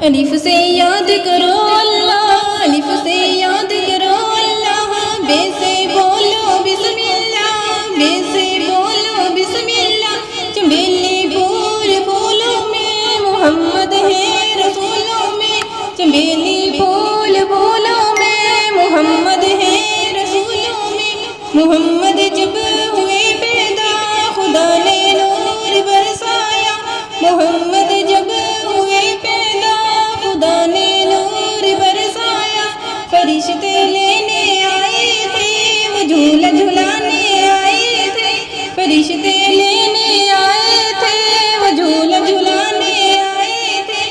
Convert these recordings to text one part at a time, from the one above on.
الف سے یاد کرو اللہ، الف سے یاد کرو اللہ، بے سے بولو بسم اللہ، بے سے بولو بسم اللہ، چنبیلی پھول پھولوں میں محمد ہے رسولوں میں، چنبیلی پھول پھولوں میں محمد ہے رسولوں میں، محمد جب ہوئے پیدا خدا نے نور برسایا، محمد جب ہوئے پیدا خدا نے نور برسایا، فرشتے لینے آئے تھے وہ جھولا جھلانے آئے تھے، فرشتے لینے آئے تھے وہ جھولا جھلانے آئے تھے،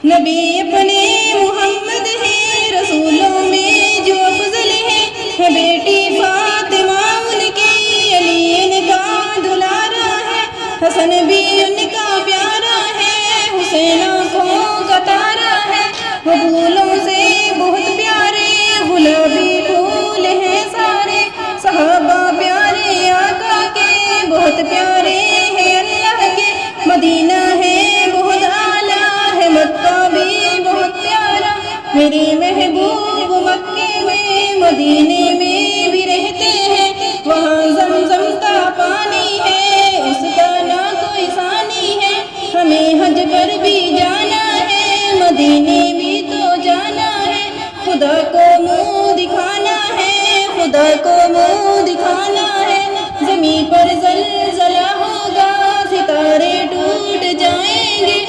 نبی اپنے محمد ہے رسولوں میں جو افضل ہے بیٹی فاطمہ ان کی، علی ان کا دلارا ہے، حسن بھی ان کا پیارا ہے، حسین آنکھوں کا تارا ہے، وہ پھولوں سے بہت پیارے گلابی پھول ہیں سارے، صحابہ پیارے آقا کے بہت پیارے ہیں اللہ کے، مدینہ ہے بہت اعلیٰ ہے مکہ بھی بہت پیارا، میرے محبوب مکے میں مدینے میں بھی رہتے ہیں، وہاں زمزم کا پانی ہے اس کا نہ کوئی ثانی ہے، ہمیں حج پر بھی جانا ہے مدینے بھی تو جانا ہے، خدا کو منہ دکھانا ہے، خدا کو منہ دکھانا ہے، زمین پر زلزلہ ہوگا ستارے ٹوٹ جائیں گے،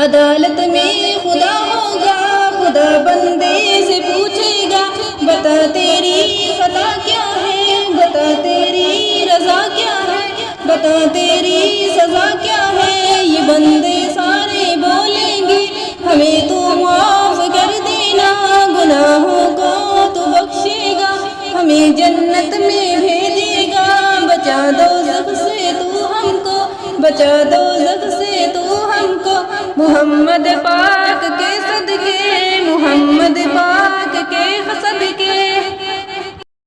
عدالت میں خدا ہوگا خدا بندے سے پوچھے گا، بتا تیری خطا کیا ہے، بتا تیری رضا کیا ہے، بتا تیری سزا کیا ہے، یہ بندے سارے بولیں گے، ہمیں تو معاف کر دینا گناہوں کو تو بخشے گا، ہمیں جنت میں بھیجے گا، بچا دوزخ سے تو ہم کو، بچا دوزخ سے تو ہم کو، محمد پاک